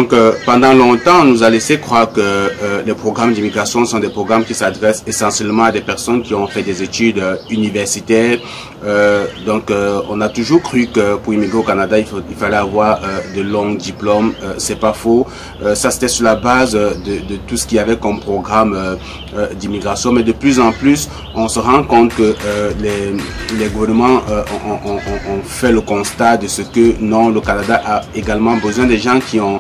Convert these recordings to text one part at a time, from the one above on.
Donc, pendant longtemps, on nous a laissé croire que les programmes d'immigration sont des programmes qui s'adressent essentiellement à des personnes qui ont fait des études universitaires. On a toujours cru que pour immigrer au Canada, il fallait avoir de longs diplômes. C'est pas faux. Ça, c'était sur la base de tout ce qu'il y avait comme programme d'immigration. Mais de plus en plus, on se rend compte que les gouvernements ont fait le constat de ce que non, le Canada a également besoin des gens qui ont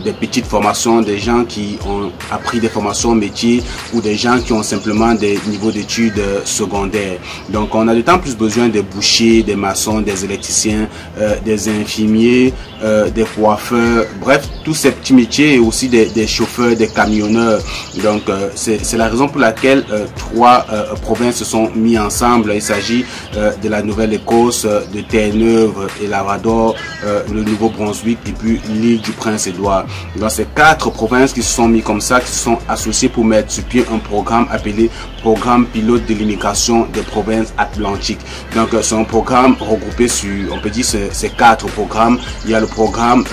des petites formations, des gens qui ont appris des formations métiers ou des gens qui ont simplement des niveaux d'études secondaires. Donc, on a de temps plus besoin des bouchers, des maçons, des électriciens, des infirmiers, des coiffeurs, bref, tous ces petits métiers et aussi des chauffeurs, des camionneurs. Donc, c'est la raison pour laquelle trois provinces se sont mis ensemble. Il s'agit de la Nouvelle-Écosse, de Terre-Neuve et Labrador, le Nouveau-Brunswick et puis l'île du Prince-Édouard. Dans ces quatre provinces qui se sont mis comme ça, qui se sont associées pour mettre sur pied un programme appelé Programme pilote de l'immigration des provinces atlantiques. Donc, c'est un programme regroupé sur, on peut dire, ces quatre programmes. Il y a le programme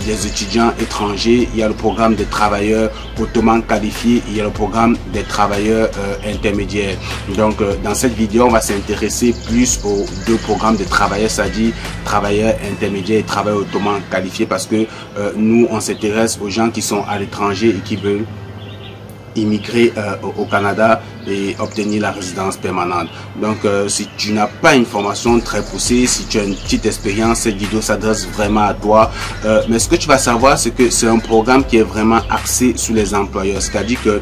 des étudiants étrangers, il y a le programme des travailleurs hautement qualifiés, il y a le programme des travailleurs intermédiaires. Donc, dans cette vidéo, on va s'intéresser plus aux deux programmes de travailleurs, c'est-à-dire travailleurs intermédiaires et travailleurs hautement qualifiés, parce que nous, on s'intéresse aux gens qui sont à l'étranger et qui veulent immigrer au Canada et obtenir la résidence permanente. Donc, si tu n'as pas une formation très poussée, si tu as une petite expérience, cette vidéo s'adresse vraiment à toi. Mais ce que tu vas savoir, c'est que c'est un programme qui est vraiment axé sur les employeurs. C'est-à-dire que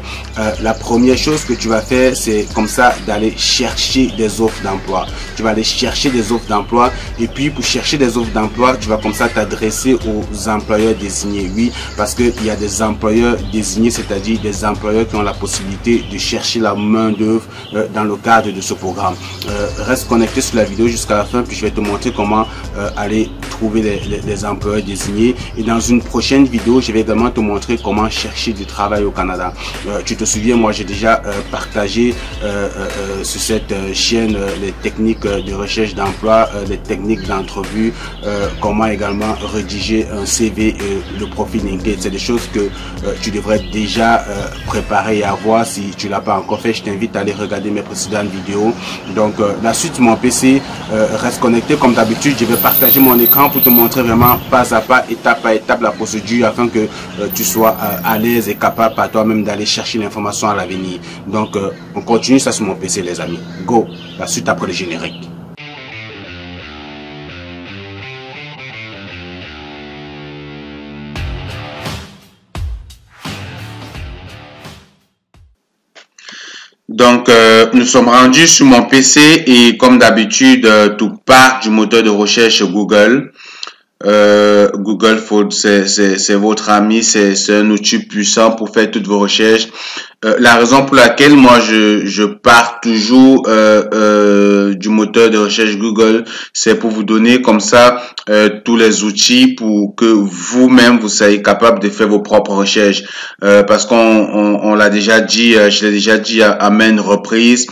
la première chose que tu vas faire, c'est comme ça d'aller chercher des offres d'emploi. Tu vas aller chercher des offres d'emploi et puis pour chercher des offres d'emploi, tu vas comme ça t'adresser aux employeurs désignés. Oui, parce qu'il y a des employeurs désignés, c'est-à-dire des employeurs qui ont la possibilité de chercher la main d'œuvre dans le cadre de ce programme. Reste connecté sur la vidéo jusqu'à la fin, puis je vais te montrer comment aller trouver les employeurs désignés. Et dans une prochaine vidéo, je vais également te montrer comment chercher du travail au Canada. Tu te souviens, moi j'ai déjà partagé sur cette chaîne les techniques de recherche d'emploi, les techniques d'entrevue, comment également rédiger un CV, le profil LinkedIn. C'est des choses que tu devrais déjà préparer et avoir. Si tu l'as pas encore fait, je t'invite à aller regarder mes précédentes vidéos. Donc la suite sur mon PC, reste connecté comme d'habitude. Je vais partager mon écran pour te montrer vraiment pas à pas, étape à étape la procédure afin que tu sois à l'aise et capable par toi-même d'aller chercher l'information à l'avenir. Donc on continue ça sur mon PC les amis. Go, la suite après le générique. Donc, nous sommes rendus sur mon PC et comme d'habitude, tout part du moteur de recherche Google. Google, c'est votre ami, c'est un outil puissant pour faire toutes vos recherches. La raison pour laquelle moi je pars toujours du moteur de recherche Google, c'est pour vous donner comme ça tous les outils pour que vous-même vous soyez capable de faire vos propres recherches. Parce qu'on l'a déjà dit, je l'ai déjà dit à maintes reprises.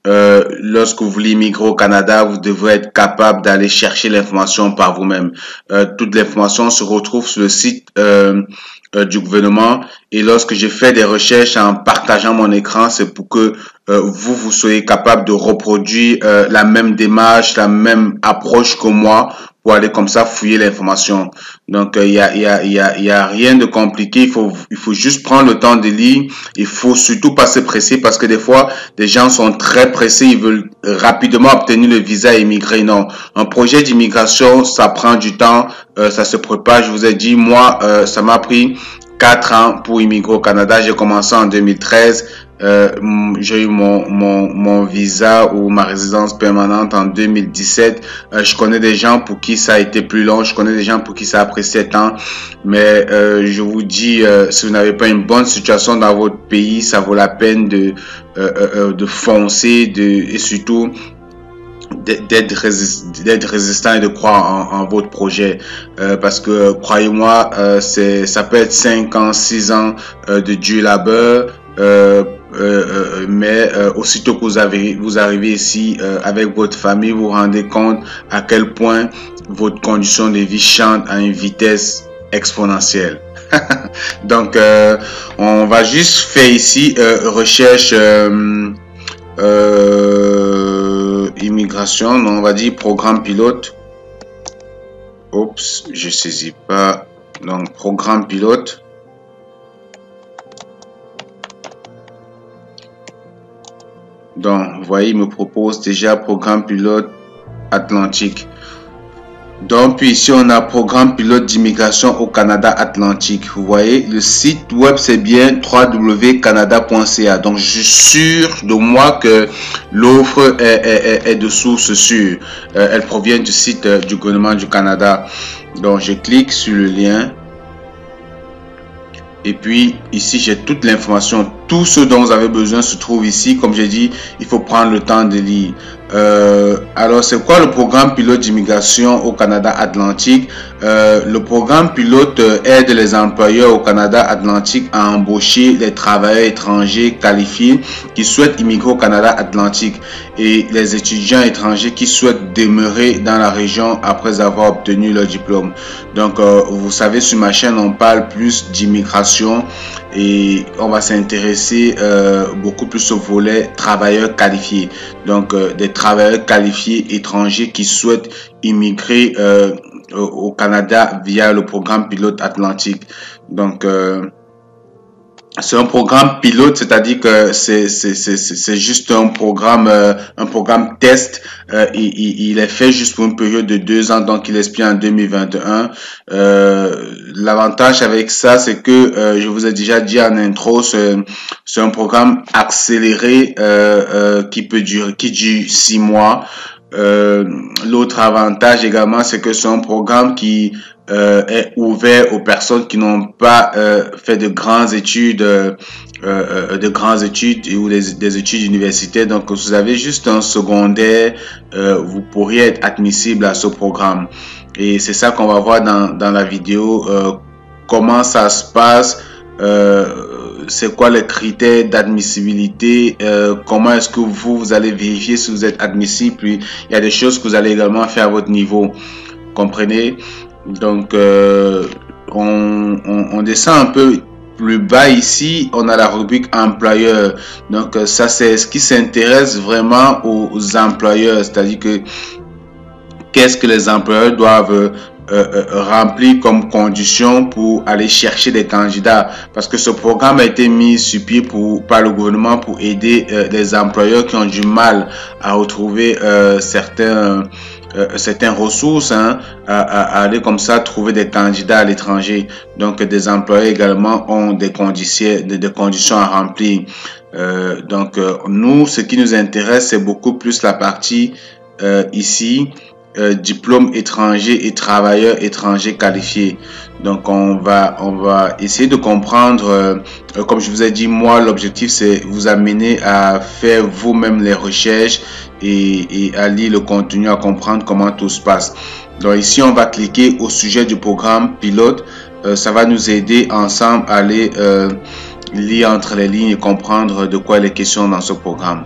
Lorsque vous voulez immigrer au Canada, vous devrez être capable d'aller chercher l'information par vous-même. Toute l'information se retrouve sur le site du gouvernement. Et lorsque je fais des recherches en partageant mon écran, c'est pour que vous soyez capable de reproduire la même démarche, la même approche que moi, pour aller comme ça fouiller l'information. Donc il y a rien de compliqué, il faut juste prendre le temps de lire. Il faut surtout pas se presser parce que des fois des gens sont très pressés, ils veulent rapidement obtenir le visa et immigrer. Non, un projet d'immigration ça prend du temps, ça se prépare. Je vous ai dit moi ça m'a pris 4 ans pour immigrer au Canada. J'ai commencé en 2013. J'ai eu mon visa ou ma résidence permanente en 2017. Je connais des gens pour qui ça a été plus long. Je connais des gens pour qui ça a pris 7 ans. Mais je vous dis, si vous n'avez pas une bonne situation dans votre pays, ça vaut la peine de foncer, et surtout d'être résistant et de croire en votre projet, parce que croyez-moi, ça peut être 5 ans, 6 ans de dur labeur, mais aussitôt que vous arrivez ici avec votre famille, vous vous rendez compte à quel point votre condition de vie chante à une vitesse exponentielle. Donc, on va juste faire ici recherche immigration. On va dire programme pilote. Oups, je saisis pas. Donc, programme pilote. Donc, vous voyez, il me propose déjà programme pilote Atlantique. Donc, puis ici, on a programme pilote d'immigration au Canada Atlantique. Vous voyez, le site web, c'est bien www.canada.ca. Donc, je suis sûr de moi que l'offre est de source sûre. Elle provient du site du gouvernement du Canada. Donc, je clique sur le lien. Et puis, ici, j'ai toute l'information. Tout ce dont vous avez besoin se trouve ici. Comme j'ai dit, il faut prendre le temps de lire. Alors, c'est quoi le programme pilote d'immigration au Canada Atlantique? Le programme pilote aide les employeurs au Canada Atlantique à embaucher les travailleurs étrangers qualifiés qui souhaitent immigrer au Canada Atlantique et les étudiants étrangers qui souhaitent demeurer dans la région après avoir obtenu leur diplôme. Donc, vous savez, sur ma chaîne, on parle plus d'immigration et on va s'intéresser beaucoup plus au volet travailleurs qualifiés. Donc, des travailleurs qualifiés étrangers qui souhaitent immigrer au Canada via le programme pilote Atlantique. Donc, c'est un programme pilote, c'est-à-dire que c'est juste un programme test. Il est fait juste pour une période de 2 ans, donc il expire en 2021. L'avantage avec ça, c'est que je vous ai déjà dit en intro, c'est un programme accéléré qui dure 6 mois. L'autre avantage également, c'est que c'est un programme qui est ouvert aux personnes qui n'ont pas fait de grandes études ou des études universitaires. Donc, vous avez juste un secondaire, vous pourriez être admissible à ce programme. Et c'est ça qu'on va voir dans la vidéo, comment ça se passe, c'est quoi les critères d'admissibilité, comment est-ce que vous allez vérifier si vous êtes admissible. Puis, il y a des choses que vous allez également faire à votre niveau. Comprenez? Donc, on descend un peu plus bas ici, on a la rubrique employeur. Donc, ça, c'est ce qui s'intéresse vraiment aux employeurs, c'est-à-dire que qu'est-ce que les employeurs doivent remplir comme condition pour aller chercher des candidats, parce que ce programme a été mis sur pied par le gouvernement pour aider les employeurs qui ont du mal à retrouver certaines ressources, à aller comme ça trouver des candidats à l'étranger. Donc, des employeurs également ont des conditions à remplir. Donc, nous, ce qui nous intéresse, c'est beaucoup plus la partie ici, diplôme étranger et travailleurs étrangers qualifiés. Donc, on va essayer de comprendre, comme je vous ai dit, moi, l'objectif, c'est vous amener à faire vous-même les recherches et à lire le contenu, à comprendre comment tout se passe. Donc, ici, on va cliquer au sujet du programme pilote. Ça va nous aider ensemble à aller lire entre les lignes et comprendre de quoi il est question dans ce programme.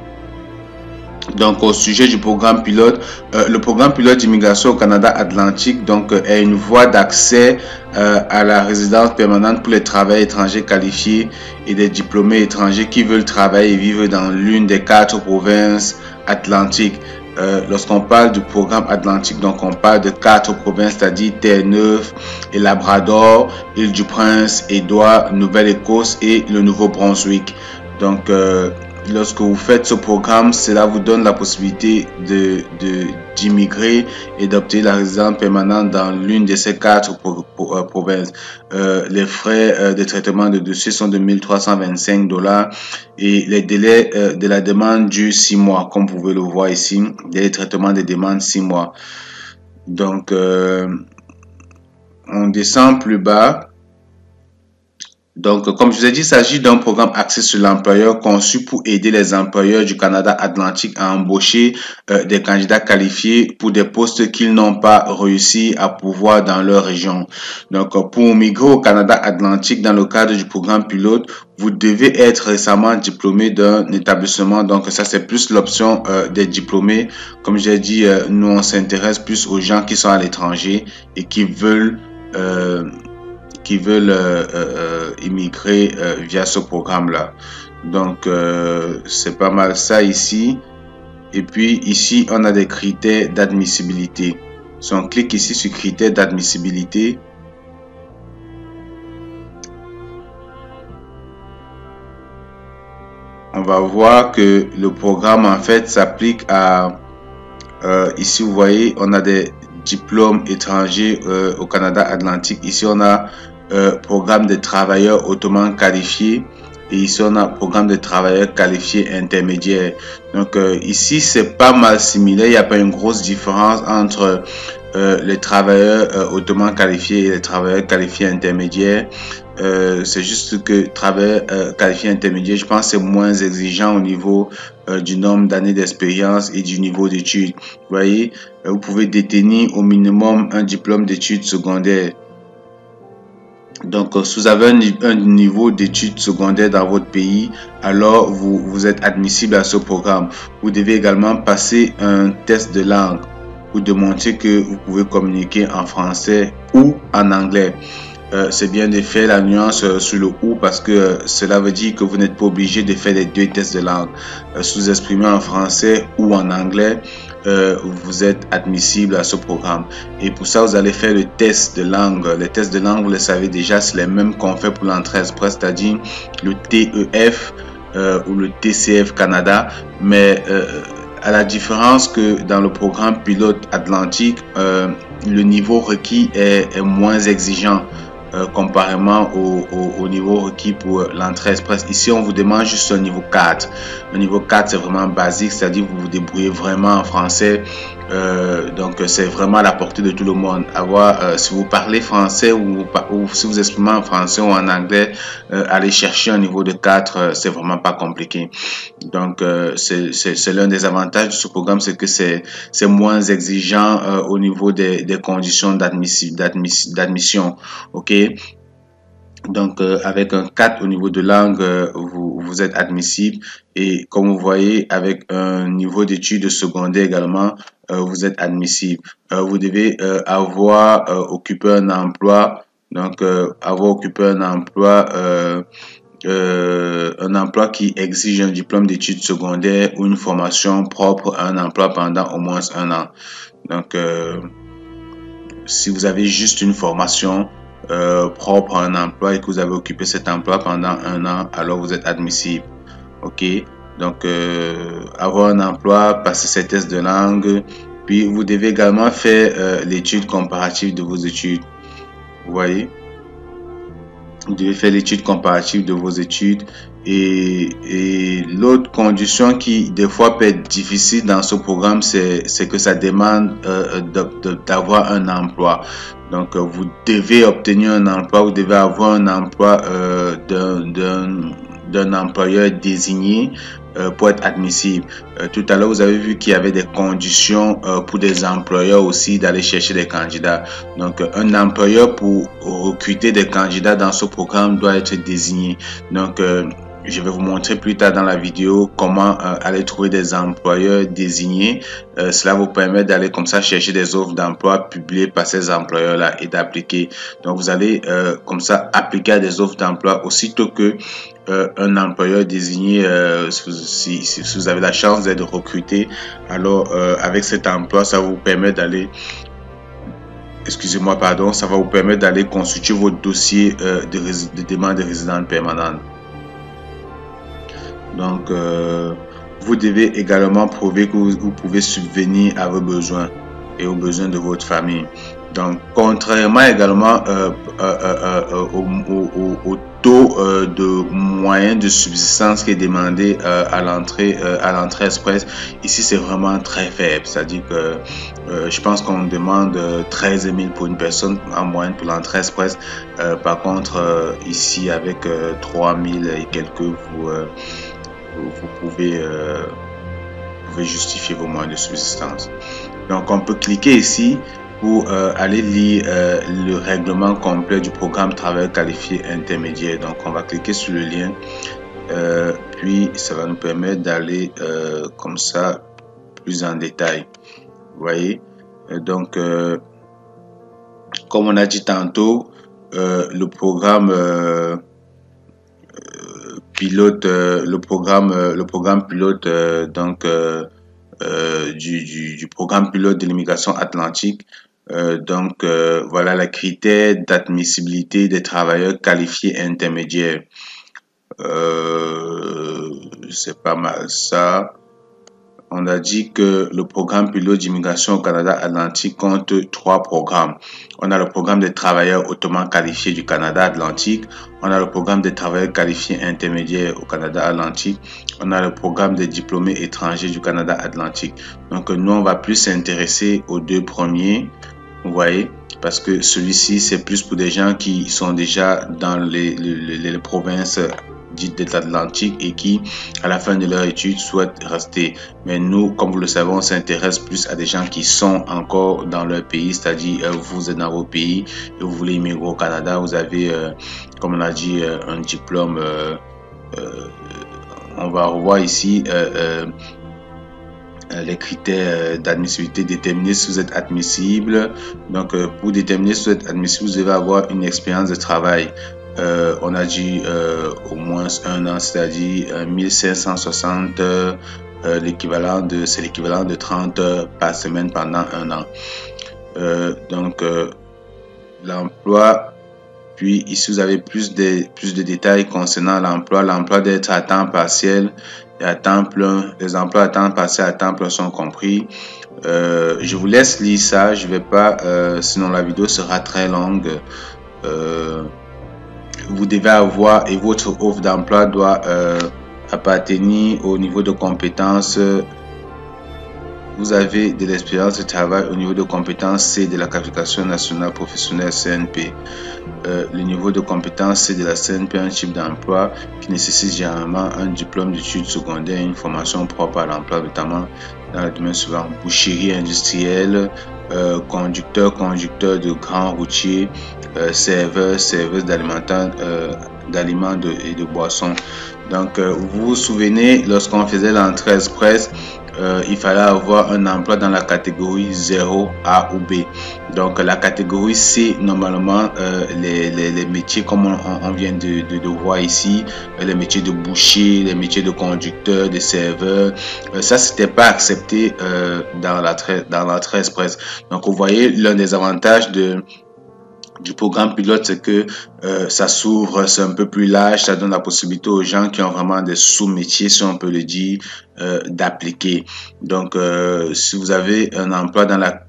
Donc, au sujet du programme pilote, le programme pilote d'immigration au Canada Atlantique est une voie d'accès à la résidence permanente pour les travailleurs étrangers qualifiés et des diplômés étrangers qui veulent travailler et vivre dans l'une des 4 provinces atlantiques. Lorsqu'on parle du programme Atlantique, donc on parle de 4 provinces, c'est-à-dire Terre-Neuve et Labrador, Île-du-Prince, Édouard, Nouvelle-Écosse et le Nouveau-Brunswick. Donc, lorsque vous faites ce programme, cela vous donne la possibilité d'immigrer et d'obtenir la résidence permanente dans l'une de ces 4 provinces. Les frais de traitement de dossier sont de 1 325 $ et les délais de la demande durent 6 mois, comme vous pouvez le voir ici. Les traitements des demandes 6 mois. Donc, on descend plus bas. Donc, comme je vous ai dit, il s'agit d'un programme axé sur l'employeur conçu pour aider les employeurs du Canada Atlantique à embaucher des candidats qualifiés pour des postes qu'ils n'ont pas réussi à pourvoir dans leur région. Donc, pour migrer au Canada Atlantique dans le cadre du programme pilote, vous devez être récemment diplômé d'un établissement. Donc, ça, c'est plus l'option des diplômés. Comme j'ai dit, nous, on s'intéresse plus aux gens qui sont à l'étranger et qui veulent qui veulent immigrer via ce programme-là. Donc, c'est pas mal ça ici. Et puis, ici, on a des critères d'admissibilité. Si on clique ici sur critères d'admissibilité, on va voir que le programme, en fait, s'applique à... ici, vous voyez, on a des diplômes étrangers au Canada Atlantique. Ici, on a programme de travailleurs hautement qualifiés. Et ici, on a programme de travailleurs qualifiés intermédiaires. Donc, ici, c'est pas mal similaire. Il n'y a pas une grosse différence entre les travailleurs hautement qualifiés et les travailleurs qualifiés intermédiaires. C'est juste que travailleurs qualifiés intermédiaires, je pense, c'est moins exigeant au niveau du nombre d'années d'expérience et du niveau d'études. Vous voyez, vous pouvez détenir au minimum un diplôme d'études secondaires. Donc, si vous avez un niveau d'études secondaires dans votre pays, alors vous êtes admissible à ce programme. Vous devez également passer un test de langue pour démontrer que vous pouvez communiquer en français ou en anglais. C'est bien de faire la nuance sur le ou parce que cela veut dire que vous n'êtes pas obligé de faire les deux tests de langue. Si vous exprimez en français ou en anglais, vous êtes admissible à ce programme. Et pour ça, vous allez faire le test de langue. Les tests de langue, vous le savez déjà, c'est les mêmes qu'on fait pour l'entrée express, c'est-à-dire le TEF ou le TCF Canada. Mais à la différence que dans le programme pilote Atlantique, le niveau requis est moins exigeant. Comparément au niveau requis pour l'entrée express. Ici, on vous demande juste un niveau 4. Le niveau 4, c'est vraiment basique, c'est-à-dire que vous vous débrouillez vraiment en français. Donc, c'est vraiment à la portée de tout le monde. Si vous parlez français ou si vous exprimez en français ou en anglais, aller chercher un niveau de 4, c'est vraiment pas compliqué. Donc, c'est l'un des avantages de ce programme, c'est que c'est moins exigeant au niveau des conditions d'admission. OK? Donc, avec un 4 au niveau de langue, vous êtes admissible. Et comme vous voyez, avec un niveau d'études secondaires également, vous êtes admissible. Vous devez avoir occupé un emploi. Donc, avoir occupé un emploi qui exige un diplôme d'études secondaires ou une formation propre à un emploi pendant au moins un an. Donc, si vous avez juste une formation propre à un emploi et que vous avez occupé cet emploi pendant un an, alors vous êtes admissible. OK? Donc, avoir un emploi, passer ces tests de langue, puis vous devez également faire l'étude comparative de vos études. Vous voyez? Vous devez faire l'étude comparative de vos études. Et l'autre condition qui des fois peut être difficile dans ce programme, c'est que ça demande d'avoir un emploi. Donc, vous devez obtenir un emploi, vous devez avoir un emploi d'un employeur désigné pour être admissible. Tout à l'heure, vous avez vu qu'il y avait des conditions pour des employeurs aussi d'aller chercher des candidats. Donc, un employeur pour recruter des candidats dans ce programme doit être désigné. Donc, je vais vous montrer plus tard dans la vidéo comment aller trouver des employeurs désignés. Cela vous permet d'aller comme ça chercher des offres d'emploi publiées par ces employeurs-là et d'appliquer. Donc, vous allez comme ça appliquer à des offres d'emploi aussitôt que un employeur désigné, si vous avez la chance d'être recruté, alors avec cet emploi, ça vous permet d'aller... Excusez-moi, pardon, ça va vous permettre d'aller constituer votre dossier de demande de résidence permanente. Donc, vous devez également prouver que vous pouvez subvenir à vos besoins et aux besoins de votre famille. Donc, contrairement également au taux de moyen de subsistance qui est demandé à l'entrée express, ici c'est vraiment très faible. C'est-à-dire que je pense qu'on demande 13 000 pour une personne en moyenne pour l'entrée express. Par contre, ici avec 3 000 et quelques, vous pouvez justifier vos moyens de subsistance. Donc, on peut cliquer ici pour aller lire le règlement complet du programme travail qualifié intermédiaire. Donc, on va cliquer sur le lien, puis ça va nous permettre d'aller comme ça plus en détail. Vous voyez, donc, comme on a dit tantôt, le programme pilote, le programme pilote du programme pilote de l'immigration atlantique. Voilà les critères d'admissibilité des travailleurs qualifiés intermédiaires. C'est pas mal ça. On a dit que le programme pilote d'immigration au Canada Atlantique compte 3 programmes. On a le programme des travailleurs hautement qualifiés du Canada Atlantique. On a le programme des travailleurs qualifiés intermédiaires au Canada Atlantique. On a le programme des diplômés étrangers du Canada Atlantique. Donc, nous, on va plus s'intéresser aux 2 premiers. Vous voyez, parce que celui-ci, c'est plus pour des gens qui sont déjà dans les provinces dites de l'Atlantique et qui, à la fin de leur étude, souhaitent rester. Mais nous, comme vous le savez, on s'intéresse plus à des gens qui sont encore dans leur pays, c'est-à-dire vous êtes dans vos pays et vous voulez immigrer au Canada, vous avez, comme on a dit, un diplôme. On va revoir ici les critères d'admissibilité, déterminer si vous êtes admissible. Donc, pour déterminer si vous êtes admissible, vous devez avoir une expérience de travail. On a dit au moins 1 an, c'est-à-dire 1560 l'équivalent de 30 heures par semaine pendant 1 an. L'emploi, puis ici vous avez plus de détails concernant l'emploi. L'emploi d'être à temps partiel et à temps plein. Les emplois à temps partiel et à temps plein sont compris. Je vous laisse lire ça, je vais pas, sinon la vidéo sera très longue. Vous devez avoir, et votre offre d'emploi doit appartenir au niveau de compétences. Vous avez de l'expérience de travail au niveau de compétences C de la qualification nationale professionnelle CNP. Le niveau de compétence C de la CNP, un type d'emploi qui nécessite généralement un diplôme d'études secondaires et une formation propre à l'emploi, notamment dans le domaine suivant: boucherie industrielle, conducteur de grands routiers, serveuse d'aliments et de boissons. Donc, vous vous souvenez, lorsqu'on faisait l'entrée express, il fallait avoir un emploi dans la catégorie 0, A ou B. Donc, la catégorie C, normalement, les métiers comme on vient de voir ici, les métiers de boucher, les métiers de conducteur, de serveur, ça, c'était pas accepté dans l'entrée express. Donc, vous voyez, l'un des avantages du programme pilote, c'est que ça s'ouvre, c'est un peu plus large, ça donne la possibilité aux gens qui ont vraiment des sous-métiers, si on peut le dire, d'appliquer. Donc, si vous avez un emploi dans la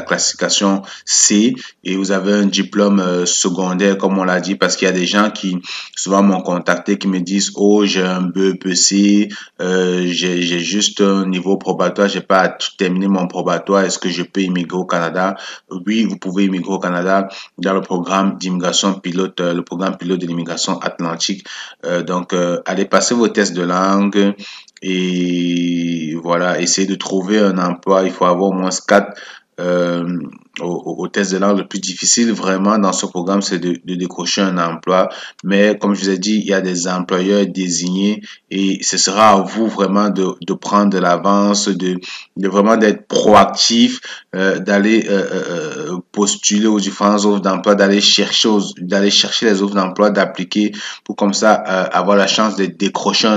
classification C et vous avez un diplôme secondaire, comme on l'a dit, parce qu'il y a des gens qui souvent m'ont contacté, qui me disent: oh, j'ai un BEPC, j'ai juste un niveau probatoire, j'ai pas terminé mon probatoire, est-ce que je peux immigrer au Canada? Oui, vous pouvez immigrer au Canada dans le programme d'immigration pilote, le programme pilote de l'immigration atlantique. Allez passer vos tests de langue. Et voilà, essayez de trouver un emploi. Il faut avoir au moins 4 au test de langue. Le plus difficile vraiment dans ce programme, c'est de décrocher un emploi. Mais comme je vous ai dit, il y a des employeurs désignés et ce sera à vous vraiment de prendre de l'avance, de vraiment d'être proactif, d'aller postuler aux différentes offres d'emploi, d'aller chercher les offres d'emploi, d'appliquer pour comme ça avoir la chance de décrocher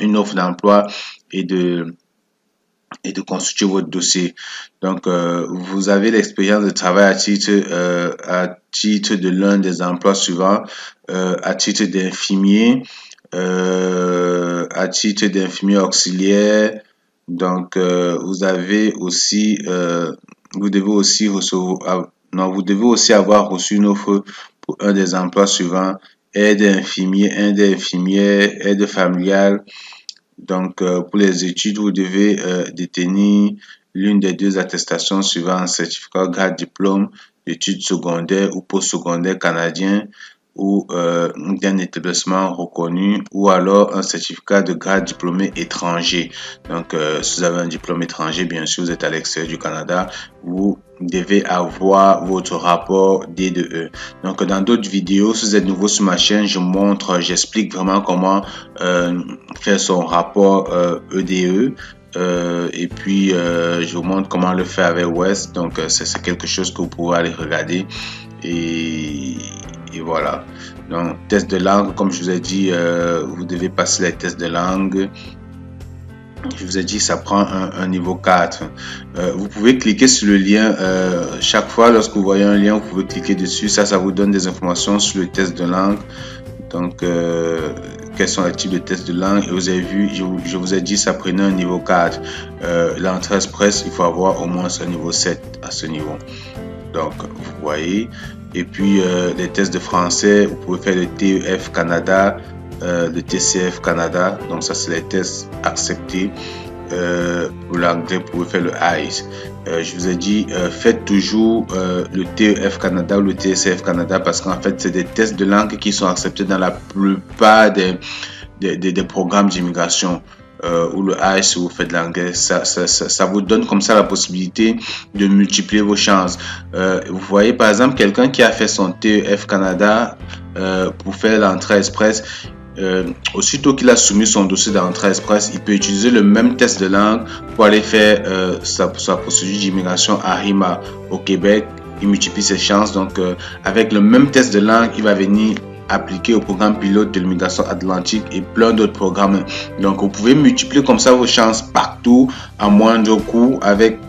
une offre d'emploi et de constituer votre dossier. Donc, vous avez l'expérience de travail à titre de l'un des emplois suivants, à titre d'infirmier, à titre d'infirmier auxiliaire. Donc, vous devez aussi avoir reçu une offre pour un des emplois suivants: aide infirmière, aide familiale. Donc, pour les études, vous devez détenir l'une des 2 attestations suivantes: certificat, grade, diplôme d'études secondaires ou postsecondaires canadien ou d'un établissement reconnu, ou alors un certificat de grade diplômé étranger. Donc, si vous avez un diplôme étranger, bien sûr, vous êtes à l'extérieur du Canada, vous devez avoir votre rapport D2E. Donc, dans d'autres vidéos, si vous êtes nouveau sur ma chaîne, j'explique vraiment comment faire son rapport EDE. Et puis, je vous montre comment le faire avec West. Donc, c'est quelque chose que vous pouvez aller regarder. et voilà. Donc, test de langue, comme je vous ai dit, vous devez passer les tests de langue. Je vous ai dit, ça prend un niveau 4. Vous pouvez cliquer sur le lien. Chaque fois, lorsque vous voyez un lien, vous pouvez cliquer dessus. Ça vous donne des informations sur le test de langue. Donc, quels sont les types de tests de langue. Et vous avez vu, je vous ai dit, ça prenait un niveau 4. L'entrée express, il faut avoir au moins un niveau 7 à ce niveau. Donc, vous voyez. Et puis, les tests de français, vous pouvez faire le TEF Canada, le TCF Canada. Donc, ça, c'est les tests acceptés. Pour l'anglais, vous pouvez faire le ICE. Je vous ai dit, faites toujours le TEF Canada ou le TCF Canada parce qu'en fait, c'est des tests de langue qui sont acceptés dans la plupart des programmes d'immigration. Ou le ICE si vous faites de l'anglais, ça vous donne comme ça la possibilité de multiplier vos chances. Vous voyez par exemple quelqu'un qui a fait son TEF Canada pour faire l'entrée express. Aussitôt qu'il a soumis son dossier d'entrée express, il peut utiliser le même test de langue pour aller faire sa procédure d'immigration à RIMA au Québec. Il multiplie ses chances. Donc avec le même test de langue, il va venir appliqué au programme pilote de l'immigration atlantique et plein d'autres programmes. Donc, vous pouvez multiplier comme ça vos chances partout à moindre coût avec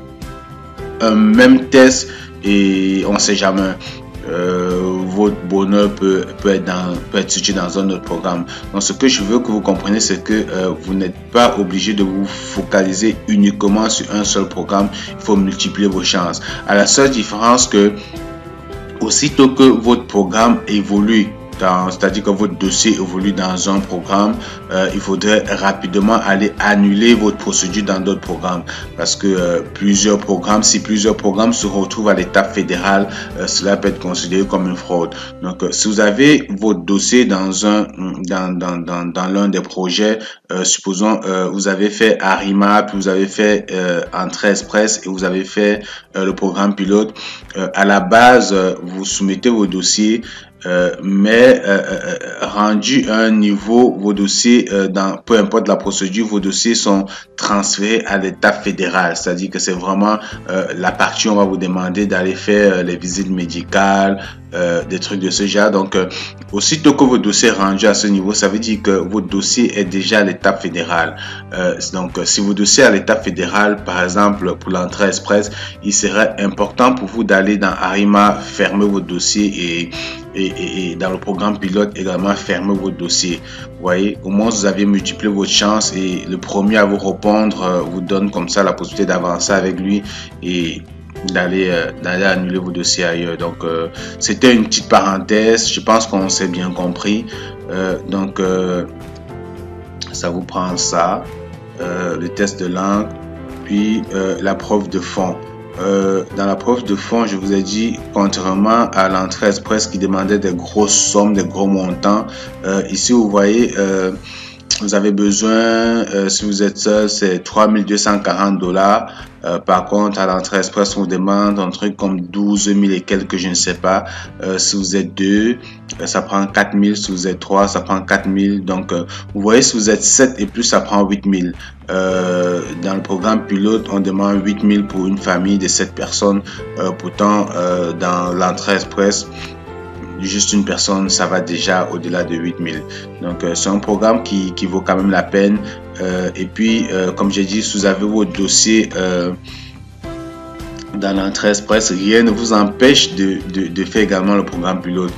un même test et on ne sait jamais. Votre bonheur peut être situé dans un autre programme. Donc, ce que je veux que vous compreniez, c'est que vous n'êtes pas obligé de vous focaliser uniquement sur un seul programme. Il faut multiplier vos chances. À la seule différence que, aussitôt que votre programme évolue, c'est-à-dire que votre dossier évolue dans un programme, il faudrait rapidement aller annuler votre procédure dans d'autres programmes parce que si plusieurs programmes se retrouvent à l'étape fédérale, cela peut être considéré comme une fraude. Donc, si vous avez votre dossier dans l'un des projets, supposons vous avez fait ARIMA, puis vous avez fait Entrée Express et vous avez fait le programme pilote, à la base, vous soumettez vos dossiers. Mais rendu à un niveau, vos dossiers, peu importe la procédure, vos dossiers sont transférés à l'étape fédérale. C'est-à-dire que c'est vraiment la partie où on va vous demander d'aller faire les visites médicales, des trucs de ce genre. Donc, aussitôt que votre dossier est rendu à ce niveau, ça veut dire que votre dossier est déjà à l'étape fédérale. Donc, si votre dossier est à l'étape fédérale, par exemple, pour l'entrée express, il serait important pour vous d'aller dans ARIMA, fermer votre dossier et dans le programme pilote également fermer votre dossier. Vous voyez, au moins vous avez multiplié votre chance et le premier à vous répondre vous donne comme ça la possibilité d'avancer avec lui et d'aller annuler vos dossiers ailleurs. Donc c'était une petite parenthèse, je pense qu'on s'est bien compris. Donc ça vous prend ça, le test de langue, puis la preuve de fond. Dans la preuve de fond, je vous ai dit, contrairement à l'entrée express qui demandait des grosses sommes, des gros montants, ici vous voyez, vous avez besoin, si vous êtes seul, c'est 3240 $. Par contre, à l'entrée express, on vous demande un truc comme 12 000 et quelques, je ne sais pas. Si vous êtes 2, ça prend 4 000. Si vous êtes 3, ça prend 4 000. Donc, vous voyez, si vous êtes 7 et plus, ça prend 8 000. Dans le programme pilote, on demande 8 000 pour une famille de 7 personnes. Pourtant, dans l'entrée express, juste une personne, ça va déjà au-delà de 8 000. Donc, c'est un programme qui vaut quand même la peine. Et puis, comme j'ai dit, si vous avez votre dossier dans l'entrée express, rien ne vous empêche de faire également le programme pilote.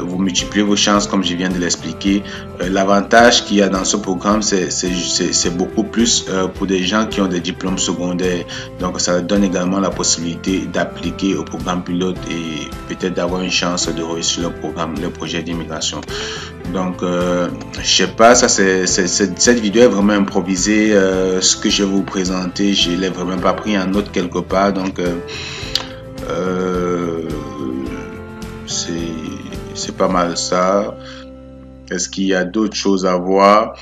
Vous multipliez vos chances comme je viens de l'expliquer. L'avantage qu'il y a dans ce programme, c'est beaucoup plus pour des gens qui ont des diplômes secondaires. Donc ça donne également la possibilité d'appliquer au programme pilote et peut-être d'avoir une chance de réussir le projet d'immigration. Donc je sais pas, cette vidéo est vraiment improvisée. Ce que je vais vous présenter, je l'ai vraiment pas pris en note quelque part. Donc c'est pas mal ça. Est-ce qu'il y a d'autres choses à voir?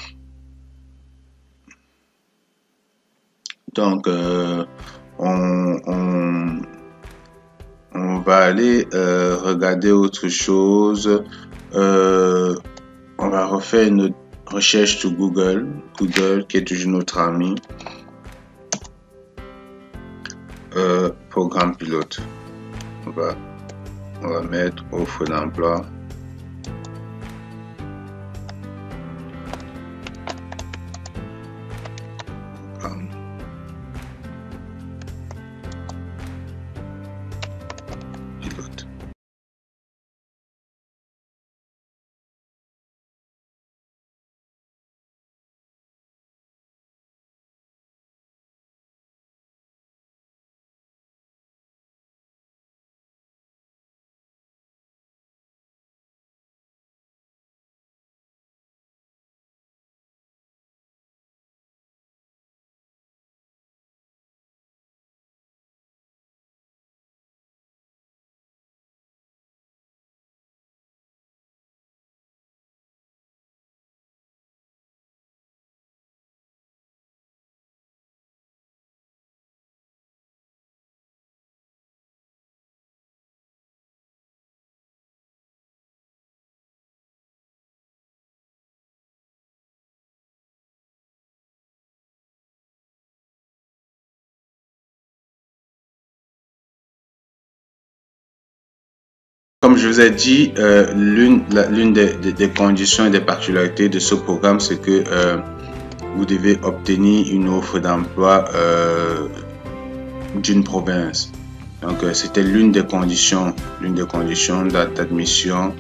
Donc on va aller regarder autre chose. On va refaire une recherche sur Google qui est toujours notre ami. Programme pilote. On va On va mettre offre d'emploi. Pilote. Comme je vous ai dit, l'une des conditions et des particularités de ce programme, c'est que vous devez obtenir une offre d'emploi d'une province. Donc, c'était l'une des conditions d'admission.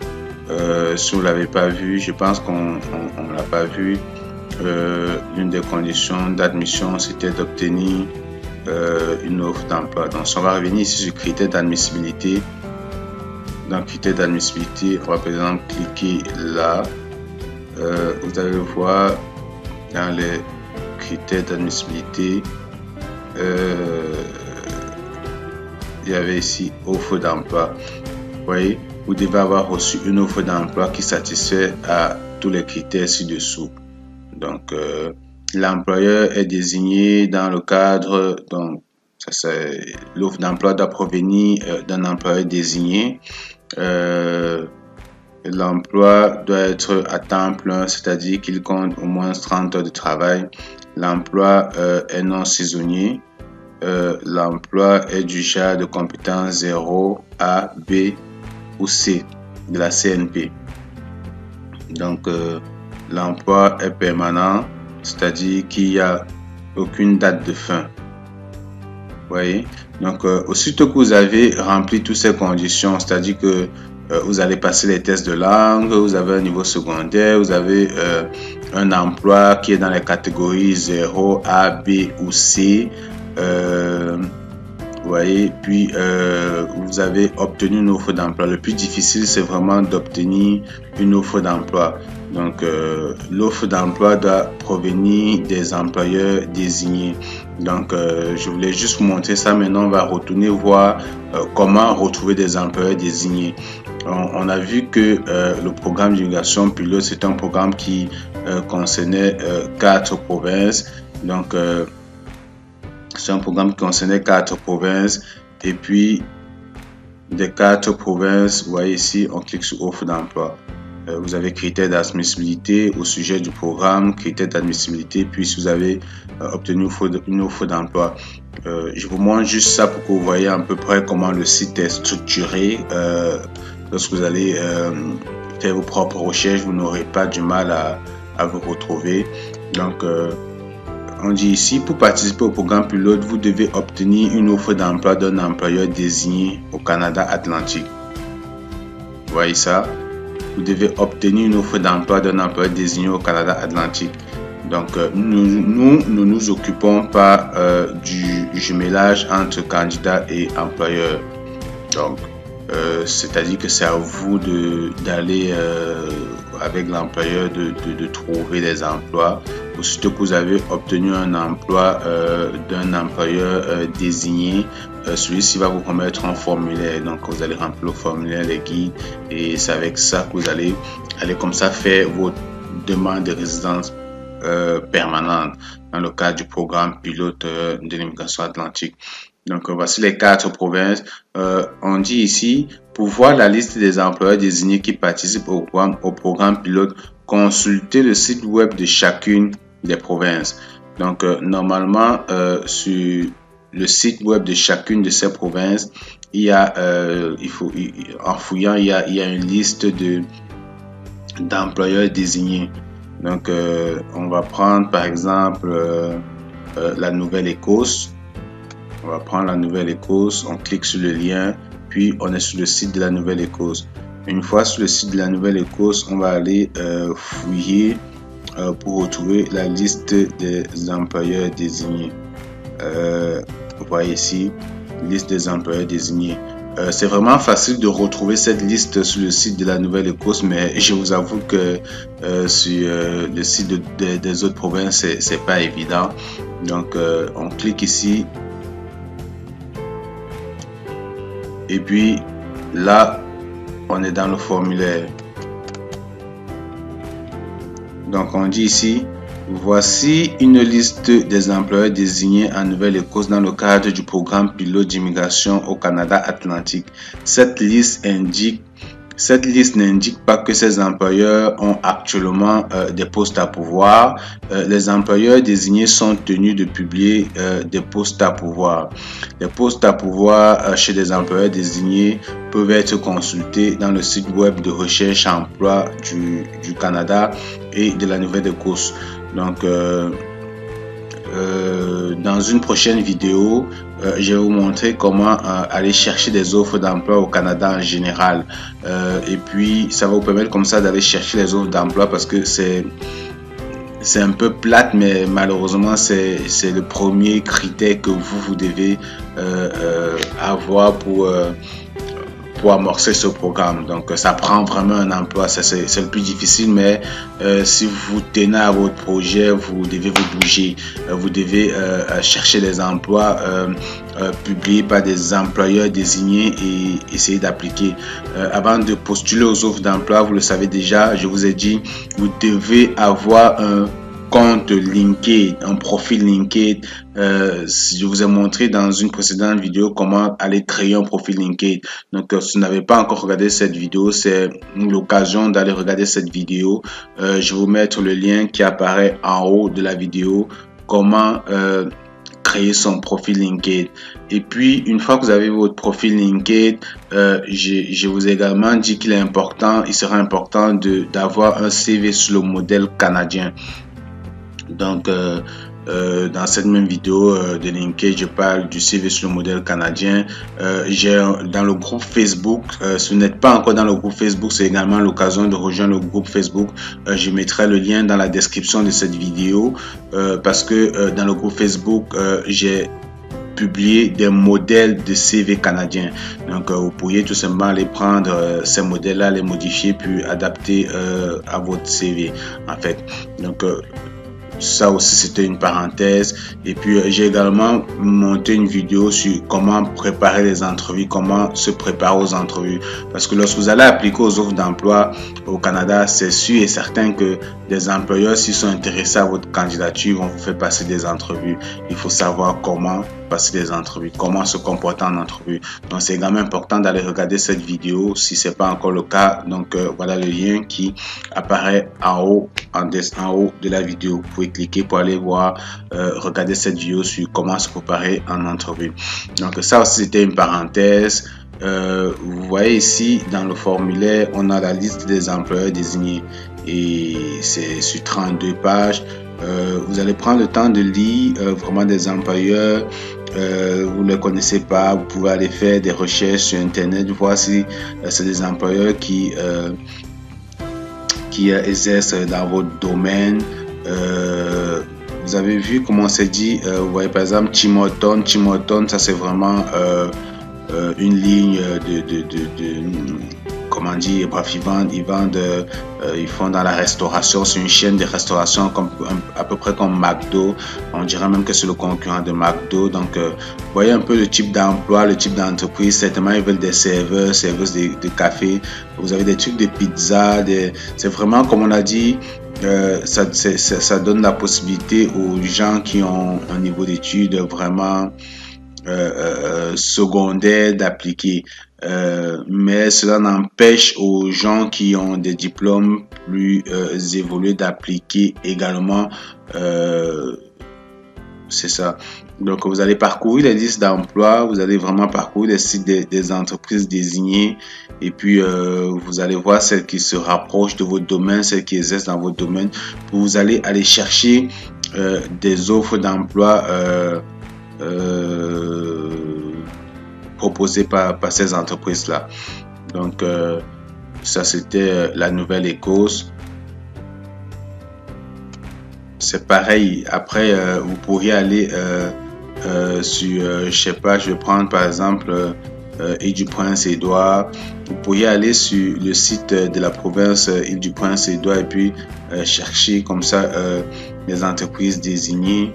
Si vous ne l'avez pas vu, je pense qu'on ne l'a pas vu. L'une des conditions d'admission, c'était d'obtenir une offre d'emploi. Donc, si on va revenir ici sur critères d'admissibilité, dans critères d'admissibilité, on va par exemple cliquer là. Vous allez voir dans les critères d'admissibilité, il y avait ici offre d'emploi. Vous voyez, vous devez avoir reçu une offre d'emploi qui satisfait à tous les critères ci-dessous. Donc, l'employeur est désigné dans le cadre, donc l'offre d'emploi doit provenir d'un employeur désigné. L'emploi doit être à temps plein, c'est-à-dire qu'il compte au moins 30 heures de travail. L'emploi est non saisonnier. L'emploi est du genre de compétence 0, A, B ou C de la CNP. Donc, l'emploi est permanent, c'est-à-dire qu'il n'y a aucune date de fin. Vous voyez? Donc, aussitôt que vous avez rempli toutes ces conditions, c'est-à-dire que vous allez passer les tests de langue, vous avez un niveau secondaire, vous avez un emploi qui est dans les catégories 0, A, B ou C. Vous voyez, puis vous avez obtenu une offre d'emploi. Le plus difficile, c'est vraiment d'obtenir une offre d'emploi. Donc, l'offre d'emploi doit provenir des employeurs désignés. Donc, je voulais juste vous montrer ça. Maintenant, on va retourner voir comment retrouver des employeurs désignés. On a vu que le programme d'immigration pilote, c'est un programme qui concernait 4 provinces. Donc, c'est un programme qui concernait 4 provinces. Et puis, des 4 provinces, vous voyez ici, on clique sur offre d'emploi. Vous avez critères d'admissibilité au sujet du programme, critères d'admissibilité, puis si vous avez obtenu une offre d'emploi. Je vous montre juste ça pour que vous voyez à peu près comment le site est structuré. Lorsque vous allez faire vos propres recherches, vous n'aurez pas du mal à vous retrouver. Donc, on dit ici, pour participer au programme pilote, vous devez obtenir une offre d'emploi d'un employeur désigné au Canada Atlantique. Vous voyez ça? Vous devez obtenir une offre d'emploi d'un employeur désigné au Canada Atlantique. Donc, nous ne nous occupons pas du jumelage entre candidat et employeur. Donc, c'est-à-dire que c'est à vous d'aller avec l'employeur de trouver des emplois. Aussitôt que vous avez obtenu un emploi d'un employeur désigné, celui-ci va vous remettre un formulaire. Donc, vous allez remplir le formulaire, les guides, et c'est avec ça que vous allez comme ça faire vos demandes de résidence permanente dans le cadre du programme pilote de l'immigration atlantique. Donc, voici les 4 provinces. On dit ici, pour voir la liste des employeurs désignés qui participent au programme pilote, consultez le site web de chacune des provinces. Donc, normalement, sur le site web de chacune de ces provinces, il y a, en fouillant, il y a une liste d'employeurs désignés. Donc, on va prendre par exemple la Nouvelle-Écosse. On va prendre la Nouvelle-Écosse, on clique sur le lien, puis on est sur le site de la Nouvelle-Écosse. Une fois sur le site de la Nouvelle-Écosse, on va aller fouiller pour retrouver la liste des employeurs désignés. Vous voyez ici, liste des employeurs désignés. C'est vraiment facile de retrouver cette liste sur le site de la Nouvelle-Écosse, mais je vous avoue que sur le site des autres provinces, c'est pas évident. Donc, on clique ici. Et puis, là, on est dans le formulaire. Donc, on dit ici, voici une liste des employeurs désignés en Nouvelle-Écosse dans le cadre du programme pilote d'immigration au Canada Atlantique. Cette liste n'indique pas que ces employeurs ont actuellement des postes à pourvoir. Les employeurs désignés sont tenus de publier des postes à pourvoir. Les postes à pourvoir chez des employeurs désignés peuvent être consultés dans le site web de recherche emploi du Canada et de la Nouvelle-Écosse. Donc, dans une prochaine vidéo, je vais vous montrer comment aller chercher des offres d'emploi au Canada en général. Et puis, ça va vous permettre comme ça d'aller chercher les offres d'emploi parce que c'est un peu plate, mais malheureusement, c'est le premier critère que vous devez avoir pour amorcer ce programme. Donc, ça prend vraiment un emploi. C'est le plus difficile, mais si vous tenez à votre projet, vous devez vous bouger. Vous devez chercher des emplois publiés par des employeurs désignés et essayer d'appliquer. Avant de postuler aux offres d'emploi, vous le savez déjà, je vous ai dit, vous devez avoir un compte LinkedIn, un profil LinkedIn. Je vous ai montré dans une précédente vidéo comment aller créer un profil LinkedIn. Donc, si vous n'avez pas encore regardé cette vidéo, c'est l'occasion d'aller regarder cette vidéo. Je vais vous mettre le lien qui apparaît en haut de la vidéo, comment créer son profil LinkedIn. Et puis, une fois que vous avez votre profil LinkedIn, je vous ai également dit qu'il sera important d'avoir un CV sur le modèle canadien. Donc, dans cette même vidéo de LinkedIn, je parle du CV sur le modèle canadien. J'ai dans le groupe Facebook, si vous n'êtes pas encore dans le groupe Facebook, c'est également l'occasion de rejoindre le groupe Facebook. Je mettrai le lien dans la description de cette vidéo parce que dans le groupe Facebook, j'ai publié des modèles de CV canadiens. Donc, vous pourriez tout simplement aller prendre ces modèles-là, les modifier, puis adapter à votre CV, en fait. Donc, ça aussi, c'était une parenthèse. Et puis, j'ai également monté une vidéo sur comment préparer les entrevues, comment se préparer aux entrevues. Parce que lorsque vous allez appliquer aux offres d'emploi au Canada, c'est sûr et certain que des employeurs, s'ils sont intéressés à votre candidature, vont vous faire passer des entrevues. Il faut savoir comment passer des entrevues, comment se comporter en entrevue. Donc, c'est également important d'aller regarder cette vidéo si c'est pas encore le cas. Donc, voilà le lien qui apparaît en haut de la vidéo. Vous pouvez cliquer pour aller voir, regarder cette vidéo sur comment se préparer en entrevue. Donc, ça aussi, c'était une parenthèse. Vous voyez ici, dans le formulaire, on a la liste des employeurs désignés et c'est sur 32 pages. Vous allez prendre le temps de lire vraiment des employeurs. Vous ne les connaissez pas, vous pouvez aller faire des recherches sur internet, voir si c'est des employeurs qui exercent dans votre domaine. Vous avez vu comment c'est dit, vous voyez par exemple Tim Hortons, ça c'est vraiment une ligne comment dire, bref, ils font dans la restauration, c'est une chaîne de restauration à peu près comme McDo, on dirait même que c'est le concurrent de McDo. Donc, vous voyez un peu le type d'emploi, le type d'entreprise. Certainement, ils veulent des serveuses de café. Vous avez des trucs de pizza, c'est vraiment, comme on a dit, ça donne la possibilité aux gens qui ont un niveau d'études vraiment secondaire d'appliquer. Mais cela n'empêche aux gens qui ont des diplômes plus évolués d'appliquer également. C'est ça. Donc, vous allez parcourir les listes d'emploi, vous allez vraiment parcourir les sites des entreprises désignées et puis vous allez voir celles qui se rapprochent de votre domaine, celles qui exercent dans votre domaine. Vous allez aller chercher des offres d'emploi proposées par ces entreprises-là. Donc, ça, c'était la Nouvelle-Écosse. C'est pareil. Après, vous pourriez aller sur, je sais pas, je vais prendre par exemple Île-du-Prince-Édouard. Vous pourriez aller sur le site de la province Île-du-Prince-Édouard et puis chercher comme ça les entreprises désignées.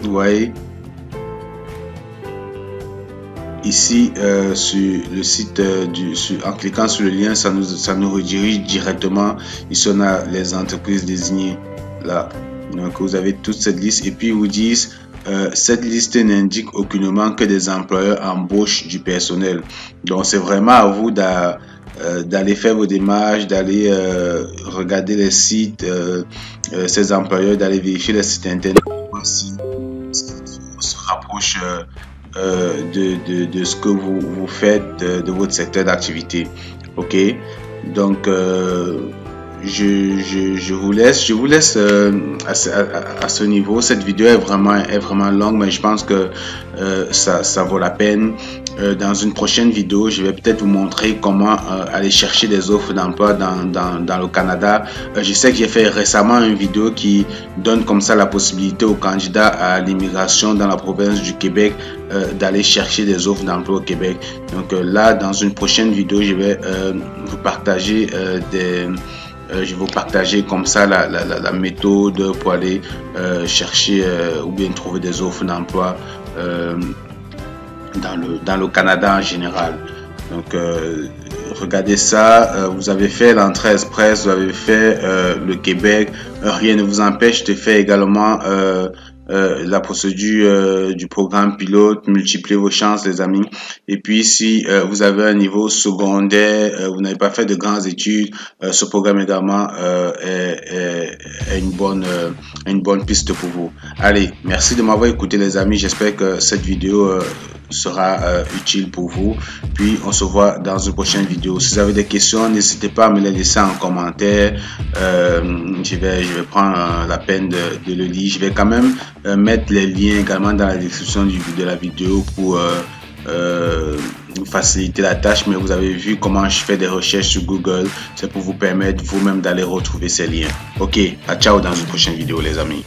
Vous voyez ici sur le site en cliquant sur le lien, ça nous redirige directement. Ici on a les entreprises désignées là. Donc vous avez toute cette liste et puis ils vous disent cette liste n'indique aucunement que des employeurs embauchent du personnel. Donc c'est vraiment à vous d'aller faire vos démarches, d'aller regarder les sites, ces employeurs, d'aller vérifier les sites internet si on se rapproche de ce que vous faites, de votre secteur d'activité. Ok, donc je vous laisse à ce niveau. Cette vidéo est vraiment longue, mais je pense que ça vaut la peine. Dans une prochaine vidéo, je vais peut-être vous montrer comment aller chercher des offres d'emploi dans le Canada. Je sais que j'ai fait récemment une vidéo qui donne comme ça la possibilité aux candidats à l'immigration dans la province du Québec d'aller chercher des offres d'emploi au Québec. Donc là, dans une prochaine vidéo, je vais vous partager je vais vous partager comme ça la méthode pour aller chercher ou bien trouver des offres d'emploi dans le Canada en général. Donc regardez ça, vous avez fait l'entrée express, vous avez fait le Québec, rien ne vous empêche de faire également la procédure du programme pilote. Multipliez vos chances les amis. Et puis si vous avez un niveau secondaire, vous n'avez pas fait de grandes études, ce programme également est une bonne piste pour vous. Allez, merci de m'avoir écouté les amis, j'espère que cette vidéo sera utile pour vous. Puis on se voit dans une prochaine vidéo. Si vous avez des questions, n'hésitez pas à me les laisser en commentaire. Je vais prendre la peine de le lire. Je vais quand même mettre les liens également dans la description de la vidéo pour faciliter la tâche. Mais vous avez vu comment je fais des recherches sur Google. C'est pour vous permettre vous-même d'aller retrouver ces liens. Ok, à ciao dans une prochaine vidéo les amis.